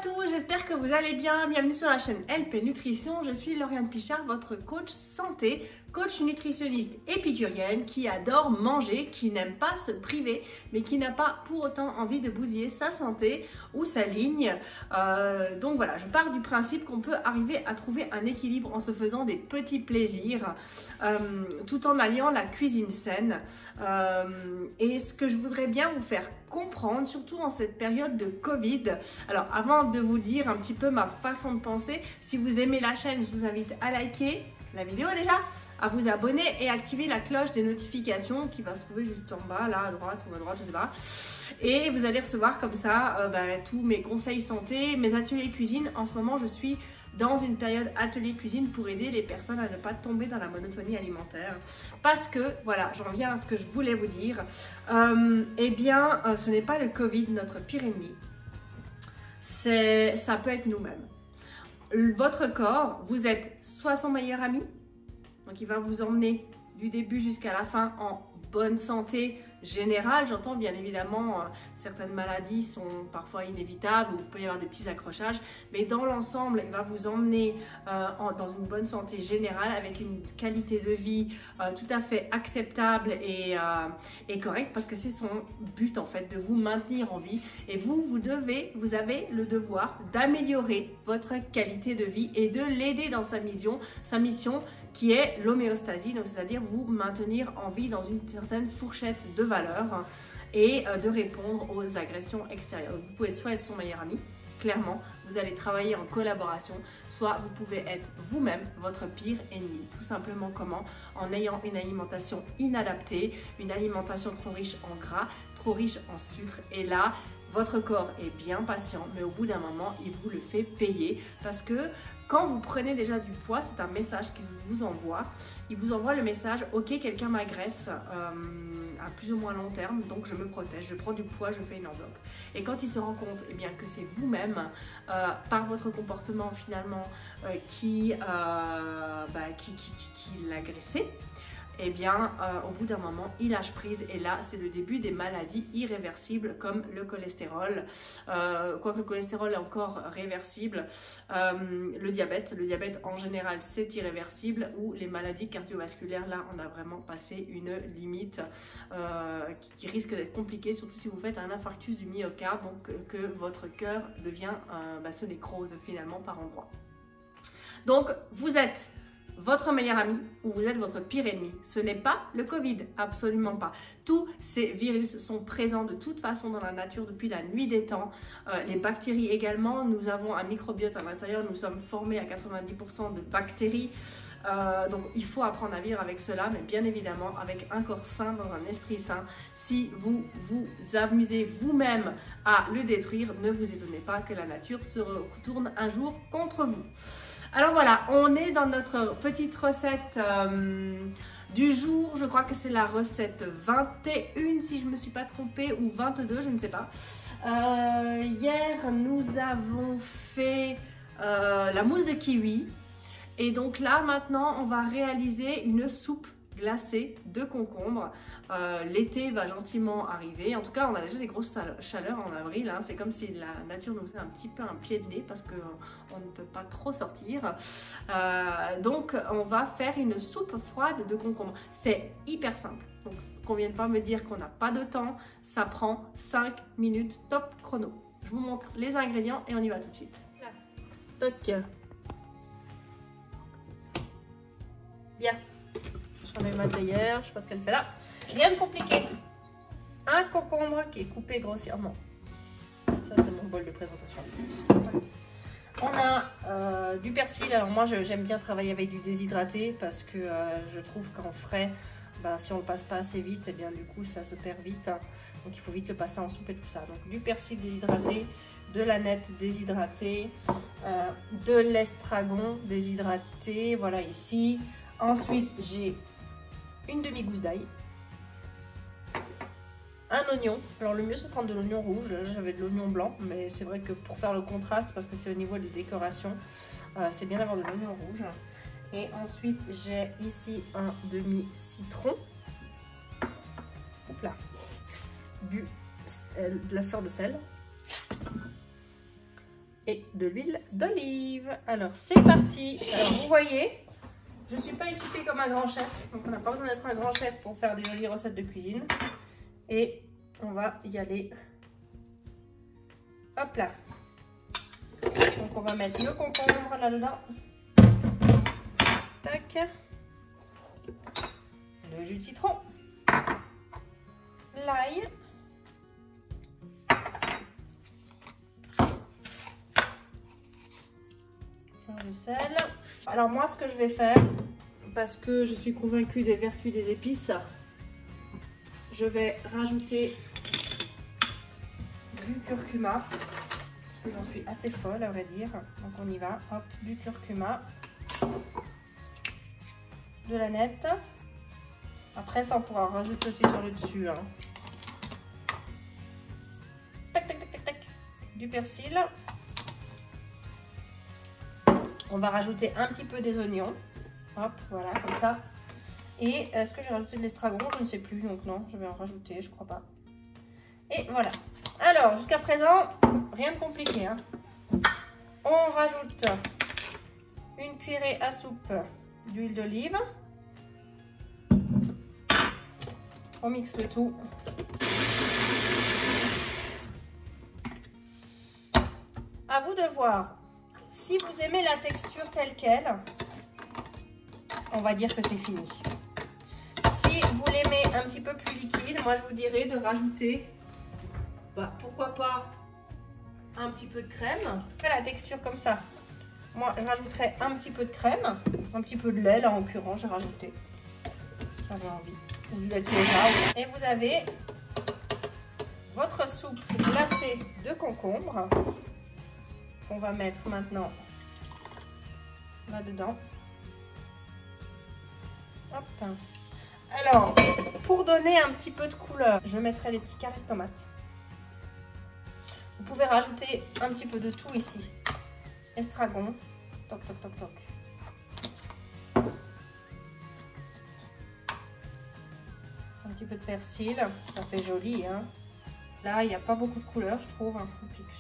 tous, j'espère que vous allez bien. Bienvenue sur la chaîne LP Nutrition. Je suis Lauriane Pichard, votre coach santé, coach nutritionniste épicurienne qui adore manger, qui n'aime pas se priver, mais qui n'a pas pour autant envie de bousiller sa santé ou sa ligne. Donc voilà, je pars du principe qu'on peut arriver à trouver un équilibre en se faisant des petits plaisirs, tout en alliant la cuisine saine. Et ce que je voudrais bien vous faire comprendre, surtout en cette période de Covid. Alors, avant de vous dire un petit peu ma façon de penser, si vous aimez la chaîne, je vous invite à liker la vidéo déjà, à vous abonner et activer la cloche des notifications qui va se trouver juste en bas, là, à droite ou à droite, je sais pas. Et vous allez recevoir comme ça tous mes conseils santé, mes ateliers cuisine. En ce moment, je suis dans une période atelier cuisine pour aider les personnes à ne pas tomber dans la monotonie alimentaire. Parce que, voilà, j'en viens à ce que je voulais vous dire. Ce n'est pas le Covid notre pire ennemi. Ça peut être nous-mêmes. Votre corps, vous êtes soit son meilleur ami, donc il va vous emmener du début jusqu'à la fin en bonne santé générale. J'entends bien évidemment certaines maladies sont parfois inévitables ou il peut y avoir des petits accrochages, mais dans l'ensemble il va vous emmener dans une bonne santé générale avec une qualité de vie tout à fait acceptable et correcte, parce que c'est son but en fait, de vous maintenir en vie. Et vous avez le devoir d'améliorer votre qualité de vie et de l'aider dans sa mission qui est l'homéostasie, donc c'est-à-dire vous maintenir en vie dans une certaine fourchette de valeurs et de répondre aux agressions extérieures. Vous pouvez soit être son meilleur ami, clairement, vous allez travailler en collaboration, soit vous pouvez être vous-même votre pire ennemi. Tout simplement comment? En ayant une alimentation inadaptée, une alimentation trop riche en gras, trop riche en sucre. Et là, votre corps est bien patient, mais au bout d'un moment, il vous le fait payer, parce que quand vous prenez déjà du poids, c'est un message qu'il vous envoie. Il vous envoie le message, ok, quelqu'un m'agresse à plus ou moins long terme, donc je me protège, je prends du poids, je fais une enveloppe. Et quand il se rend compte que c'est vous-même, par votre comportement finalement, qui l'agressez, au bout d'un moment, il lâche prise, et là, c'est le début des maladies irréversibles comme le cholestérol. Quoique le cholestérol est encore réversible, le diabète en général, c'est irréversible, ou les maladies cardiovasculaires, là, on a vraiment passé une limite qui risque d'être compliquée, surtout si vous faites un infarctus du myocarde, donc que votre cœur devient se nécrose finalement par endroits. Donc, vous êtes votre meilleur ami ou vous êtes votre pire ennemi. Ce n'est pas le Covid, absolument pas. Tous ces virus sont présents de toute façon dans la nature depuis la nuit des temps. Les bactéries également, nous avons un microbiote à l'intérieur, nous sommes formés à 90% de bactéries. Donc il faut apprendre à vivre avec cela, mais bien évidemment avec un corps sain, dans un esprit sain. Si vous vous amusez vous-même à le détruire, ne vous étonnez pas que la nature se retourne un jour contre vous. Alors voilà, on est dans notre petite recette du jour. Je crois que c'est la recette 21 si je ne me suis pas trompée, ou 22, je ne sais pas. Hier, nous avons fait la mousse de kiwi. Et donc là, maintenant, on va réaliser une soupe glacée de concombre. L'été va gentiment arriver. En tout cas, on a déjà des grosses chaleurs en avril. C'est comme si la nature nous faisait un petit peu un pied de nez parce qu'on ne peut pas trop sortir. Donc, on va faire une soupe froide de concombre. C'est hyper simple. Donc, qu'on ne vienne pas me dire qu'on n'a pas de temps. Ça prend 5 minutes top chrono. Je vous montre les ingrédients et on y va tout de suite. Toc. Bien. J'enlève ma théière, je sais pas ce qu'elle fait là. Rien de compliqué. Un concombre qui est coupé grossièrement. Ça, c'est mon bol de présentation. On a du persil. Alors moi, j'aime bien travailler avec du déshydraté parce que je trouve qu'en frais, si on le passe pas assez vite, et bien du coup, ça se perd vite. Donc il faut vite le passer en soupe et tout ça. Donc du persil déshydraté, de l'aneth déshydraté, de l'estragon déshydraté. Voilà ici. Ensuite, j'ai une demi-gousse d'ail, un oignon. Alors le mieux c'est de prendre de l'oignon rouge. Là j'avais de l'oignon blanc, mais c'est vrai que pour faire le contraste, parce que c'est au niveau des décorations, c'est bien d'avoir de l'oignon rouge. Et ensuite j'ai ici un demi-citron, hop là, de la fleur de sel, et de l'huile d'olive. Alors c'est parti. Alors vous voyez, je ne suis pas équipée comme un grand chef, donc on n'a pas besoin d'être un grand chef pour faire des jolies recettes de cuisine. Et on va y aller. Hop là. Donc on va mettre le concombre là-dedans. Tac. Le jus de citron. L'ail. Le sel. Alors moi ce que je vais faire, parce que je suis convaincue des vertus des épices, je vais rajouter du curcuma, parce que j'en suis assez folle à vrai dire. Donc on y va, hop, du curcuma, de la nette. Après ça on pourra rajouter aussi sur le dessus. Hein. Tac, tac, tac, tac, tac. Du persil. On va rajouter un petit peu des oignons. Hop, voilà, comme ça. Et est-ce que j'ai rajouté de l'estragon? Je ne sais plus, donc non, je vais en rajouter, je crois pas. Et voilà. Alors, jusqu'à présent, rien de compliqué. Hein. On rajoute une cuillerée à soupe d'huile d'olive. On mixe le tout. À vous de voir. Si vous aimez la texture telle qu'elle, on va dire que c'est fini. Si vous l'aimez un petit peu plus liquide, moi je vous dirais de rajouter, pourquoi pas, un petit peu de crème. La texture comme ça, moi je rajouterais un petit peu de crème, un petit peu de lait là en l'occurrence, j'ai rajouté. J'avais envie. Ou du lait de soja. Et vous avez votre soupe glacée de concombre. On va mettre maintenant là-dedans. Hop. Alors, pour donner un petit peu de couleur, je mettrai des petits carrés de tomates. Vous pouvez rajouter un petit peu de tout ici. Estragon. Toc, toc, toc, toc. Un petit peu de persil. Ça fait joli, hein. Là, il n'y a pas beaucoup de couleurs, je trouve.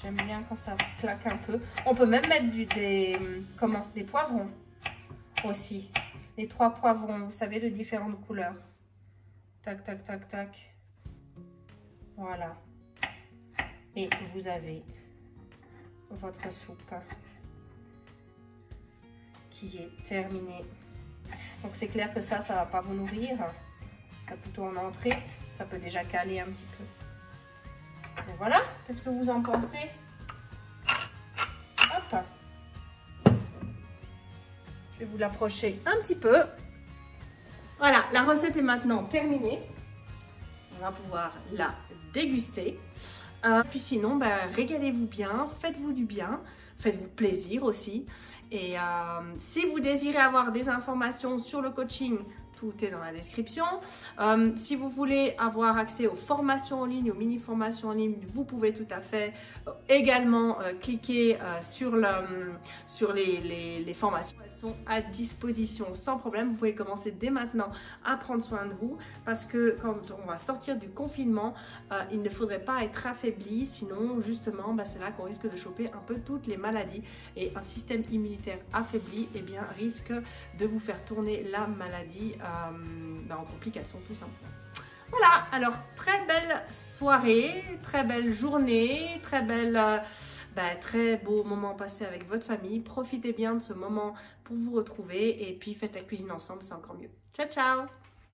J'aime bien quand ça claque un peu. On peut même mettre des poivrons aussi. Les 3 poivrons, vous savez, de différentes couleurs. Tac, tac, tac, tac. Voilà. Et vous avez votre soupe qui est terminée. Donc, c'est clair que ça ne va pas vous nourrir. Ça sera plutôt en entrée. Ça peut déjà caler un petit peu. Et voilà, qu'est-ce que vous en pensez? Hop. Je vais vous l'approcher un petit peu. Voilà, la recette est maintenant terminée. On va pouvoir la déguster. Puis sinon, régalez-vous bien, faites-vous du bien, faites-vous plaisir aussi. Et si vous désirez avoir des informations sur le coaching, tout est dans la description. Si vous voulez avoir accès aux formations en ligne, aux mini-formations en ligne, vous pouvez tout à fait également cliquer sur les formations. Elles sont à disposition sans problème. Vous pouvez commencer dès maintenant à prendre soin de vous parce que quand on va sortir du confinement, il ne faudrait pas être affaibli. Sinon, justement, c'est là qu'on risque de choper un peu toutes les maladies. Et un système immunitaire affaibli risque de vous faire tourner la maladie en complications tout simplement. Voilà, alors très belle soirée, très belle journée, très beau moment passé avec votre famille. Profitez bien de ce moment pour vous retrouver et puis faites la cuisine ensemble, c'est encore mieux. Ciao, ciao!